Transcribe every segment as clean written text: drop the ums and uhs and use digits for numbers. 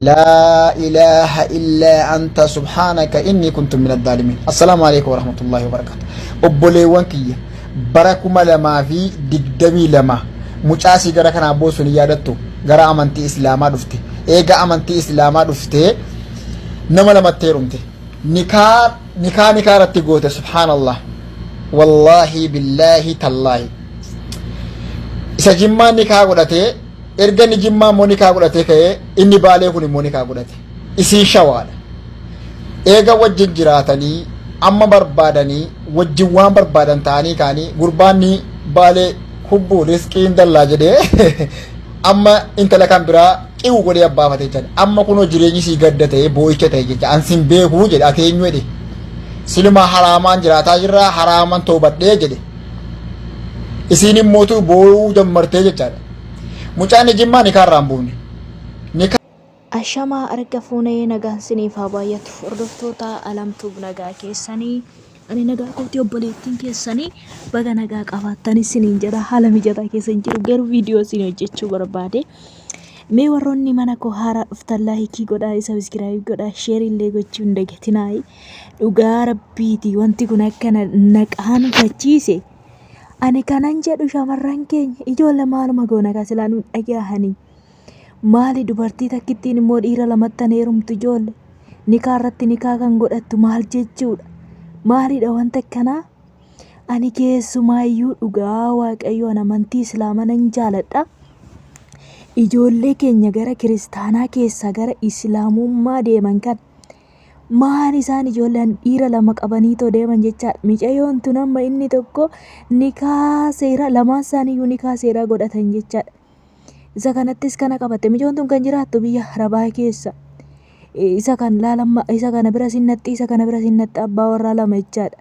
لا إله إلا أنت سبحانك إني كنت من الظالمين. السلام عليكم ورحمة الله وبركاته. أبولي وانكي بركم لما في دقدمي لما مجاسي غرا كان أبوسو نيادتو غرا أمانتي إسلاما دفتي إيغا أمانتي إسلاما دفتي نما لما تيرمتي نكا رتي قوتي سبحان الله والله بالله تالله إسا جمّا نكا قدتي erga ni jimmaa moonikaa godhatee ka'ee inni baalee kun moonikaa godhate isiin shawaadha. Eega wajjin jiraatanii amma barbaadanii wajjin waan barbaadan ta'anii kaanii gurbaanni baalee hubbuu riskiin dallaa jedhee amma intala kan biraa qiwu godhee abbaafatee jira. Amma kunoo jireenyi sii gadda ta'ee boo'icha ta'e jecha ansin beekuu jedhe ateenyu jedhe siluma haraamaan jiraataa jirraa haraaman toobadhee jedhe isiin immootu boo'uu jammartee jechaadha. Mucaan jimmaa ni kaarraan buune. Ashamaa arga fuunee nagaan siniif haa baay'atu. Hordoftoota alamtuuf nagaa keessanii ani nagaa kooti obboleettiin keessanii baga nagaa qabaattanii siniin jedha haala mijataa keessan jiru garuu viidiyoo isin hojjechuu barbaade. Mee warroonni mana koo haaraa dhuftan laayikii godhaa sabiskiraayib godhaa sheerii illee gochuu hin dagatinaa. Dhugaa rabbiiti wanti kun akkana naqaan fachiise. Ani kanan jedhu shamarran keenya ijoollee maaluma goona kasilaa nu dhagahanii maali dubartii takkittiin immoo dhiira lamattan heerumtu ijoollee nikaa irratti nikaa kan godhattu maal jechuudha maalidha wanta akkanaa. Ani keessumaayyuu dhugaa waaqayyoon amantii islaamaa nan jaaladha. Ijoollee keenya gara kiristaanaa keessaa gara islaamummaa deeman kan maal isaan ijoolleen dhiira lama qabanii too deeman jechaadha. Micayyoon tun amma inni tokko nikaa seeraa lamaan isaaniiyyuu nikaa seeraa godhatan jechaadha. Isa kanattis kana qabatte micoon tun kan jiraattu biyya Arabaa keessa. Isa kan laalamma isa kana bira sinnatti isa kana bira sinnatti abbaa warraa lama jechaadha.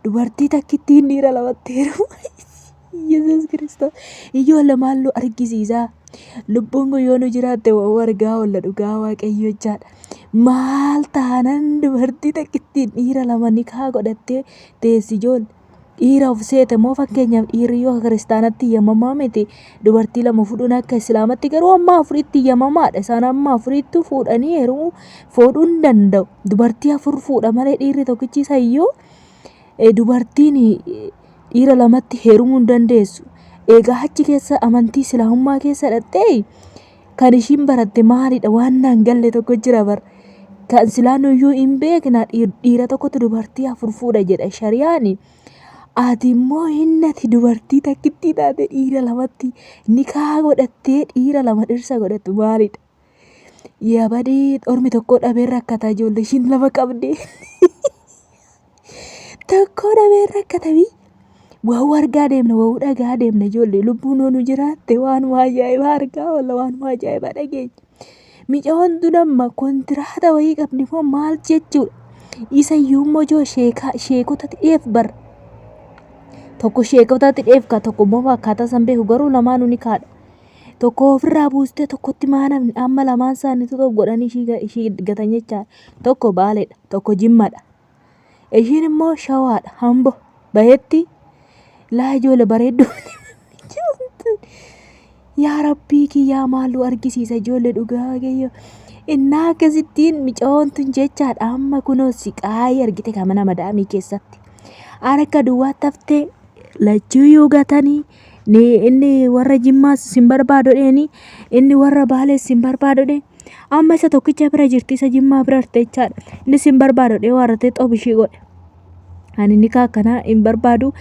Dubartii takkittiin dhiira lamatti heerumu. Yesuus Kiristoos ijoollee maalluu argisiisaa. Lubbuun kun yoo nu jiraatte wargaa olla dhugaa waaqayyo jechaadha. Maal taanan dubartii takkittiin dhiira lama nikaa godhattee teessi ijoollee dhiira of seete moo fakkeenyaaf dhiirri yoo kiristaanatti yamamaa miti dubartii lama fuudhuun akka islaamatti garuu amma afuritti yamamaadha. Isaan amma afuritti fuudhanii heerumuu fuudhuun danda'u. Dubartii afur fuudha malee dhiirri tokkichi sayyoo dubartiin dhiira lamatti heerumuu hin dandeessu. Egaa achi keessa amantii islaamummaa keessa dhattee kan ishiin baratte maalidha waan naan galle tokko jira bar. Kan islaamuyyuu hin beekna dhiira tokkotu dubartii afur fuudha jedha shari'aani. Ati immoo hinnati dubartii takkittii taate dhiira lamatti nikaa godhattee dhiira lama dhirsa godhattu maalidha. Yaa badii ormi tokko dhabee rakkataa ijoollee ishiin lama qabdee tokko dhabee rakkatamii. Waa argaa deemna waa dhagaa deemna ijoollee lubbuun nu jiraatte waan ajaa'ibaa argaa walla waan ajaa'ibaa dhageenya. Micoon dunamma kontiraata wayii qabni moo maal jechuudha. Isa iyyuu immoo sheekota ta'eef bar tokko sheekota ta'eef ka tokko immoo akkaataa san beeku garuu lamaanuu ni kaadha. Tokko ofirraa buustee tokkotti maanamni amma lamaan isaaniitu tokko godhanii ishii gatan jechaadha. Tokko baaleedha tokko jimmadha. Ishiin immoo shawaadha hambo bahetti. Laa ijoollee bareedduu yaa rabbii kiyyaa maaluu argisiisa ijoollee dhugaa waaqayyo innaa akkasittiin micoon tun jechaadha. Amma kunoo siqaayii argite kan mana madaamii keessatti harka duwwaatti haftee lachuuyyuu gatanii inni warra jimmaas sin barbaadodheeni inni warra baalees sin barbaadodhe amma isa tokkicha bira jirti isa jimmaa bira jirti jechaadha. Inni sin barbaadodhee warratee xobishii godhe. Ani nikaa akkanaa hin barbaadu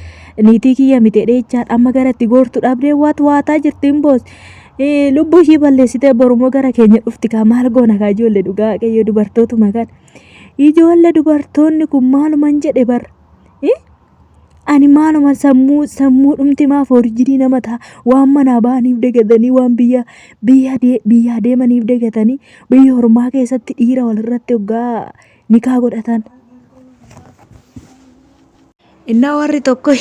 niitii kiyya miteedhe jechaadha. Amma gara itti goortu dhabdee waataa jirtiin boos lubbuu ishii balleessitee borumoo gara keenya dhufti kaa maal goona kaa ijoollee dhugaa waaqayyo dubartootuma kan ijoollee dubartoonni kun maaluman jedhe bar ani maaluma sammuu dhumti maaf orjinii nama ta'a waan manaa ba'aniif dagatanii waan biyyaa deemaniif dagatanii biyya ormaa keessatti dhiira walirratti hoggaa nikaa godhatan. Inna warri tokko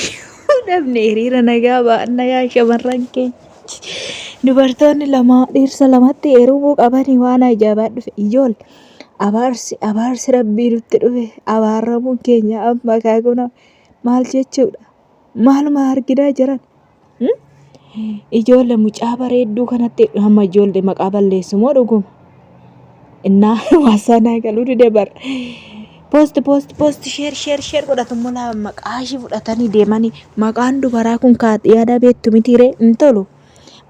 dhabne hiriira nagaa ba'anna yaa shamarran keenya. Dubartoonni lama dhiirsa lamatti heerumuu qabanii waan ajaa'ibaa dhufe ijoollee abaarsi rabbii nutti dhufe abaaramuun keenya amma kaakuna maal jechuudha. Maaluma arginaa jiran ijoollee mucaa bareedduu kanatti hamma ijoollee maqaa balleessu moo dhuguma እና waasana galuu deebar post share godhatu la maqaashi fudhatanii deemanii maqaan dubaraa kun yaada beektu mitire intolu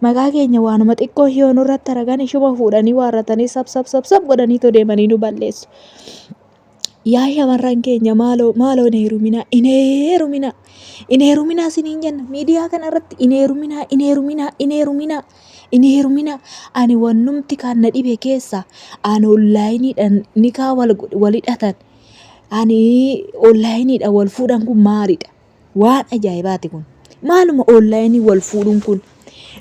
maqaa keenya waanuma xiqqoo yoo nurratti argan ishuma fuudhanii waarratanii sab godhanii to deemanii nu balleessu. Yaa shamarran keenya maaloo hin heerumina siniin jenna miidiyaa kanarratti hin heerumina ani wannumti kan na dhibe keessa ani onlaayiniidhaan nikaa wal hidhatan ani onlaayiniidhaan wal fuudhan kun maalidha waan ajaa'ibaati kun maaluma onlaayinii wal fuudhuun kun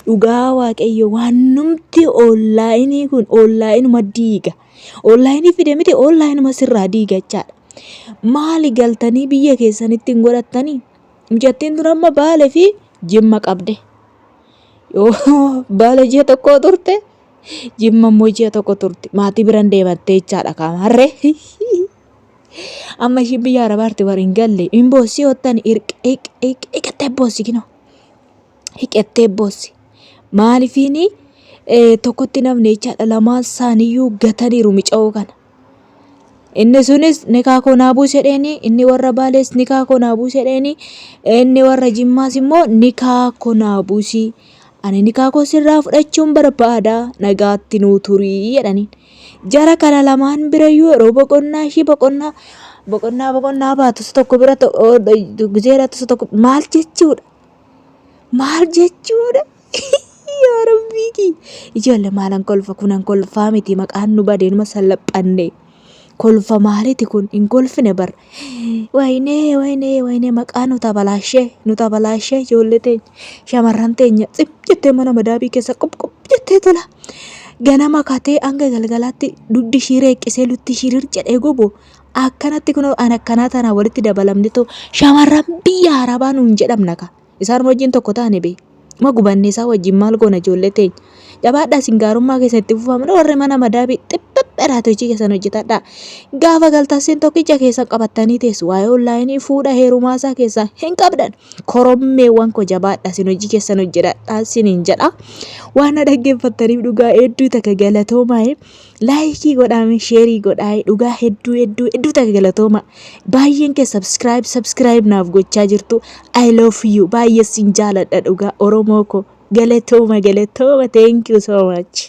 dhugaa waaqayyo wannumti onlaayinii kun onlaayinuma diiga onlaayinii fide miti onlaayinuma sirraa diigachaadha maali galtanii biyya keessanitti hin godhattanii mijattiin tun amma Baalee fi Jimma qabde yoo Baalee ji'a tokko turte Jimma immoo ji'a tokko turte maatii biran deemattee jechaadha kaamarree amma ishiin biyya arabaarti war hin galle hin boossi hoottan hiqettee boossi kino hiqettee boossi maalifiini tokkotti namni jechaadha lamaan isaaniiyyuu gataniiru mica'oo kana. Inni sunis nikaa koo naa buusedheeni inni warra Baalees nikaa koo naa buusedheeni inni warra Jimmaas immoo nikaa koo naa buusii ani nikaa koo sirraa fudhachuun barbaada nagaatti nuu turii jedhaniin jara kana lamaan birayyuu yeroo boqonnaa ishii boqonnaa baatus tokko bira guzeeratus tokko maal jechuudha yaa rabbii ijoollee maalan kolfa kunan kolfaa miti maqaan nu badeenuma salphannee. Kolfa maaliti kun hin kolfine bar waynee maqaa nu tabalaashee ijoollee teenya shamarran teenya xip jettee mana madaabii keessa qop jettee tola ganama katee hanga galgalaatti duddi ishii reeqqisee lutti ishii jedhee gobo akkanatti kun an akkanaa tanaa walitti dabalamne too shamarran biyya arabaa nuun jedhamna ka isaan wajjin tokko taane bee ma gubanne isaa wajjin maal goona ijoollee teenya jabaadhaa singaarummaa keessatti fufamne warri mana madaabii xiphaadhaatu hojii keessan hojjetadha gaafa galtaasiin tokkicha keessa qabattanii teessu waa'ee onlaayinii fuudha heerumaasaa keessa hin qabdan korommeewwan ko jabaadhaa sin hojii keessan hojjedhaa siniin jedha waan dhaggeeffattaniif dhugaa hedduu takka galatoomaa laayikii godhaame sheerii godhaa dhugaa hedduu takka galatooma baay'een kee subscribe naaf gochaa jirtu I love you baay'ee sin jaaladha dhugaa Oromoo ko galatooma thank you so much.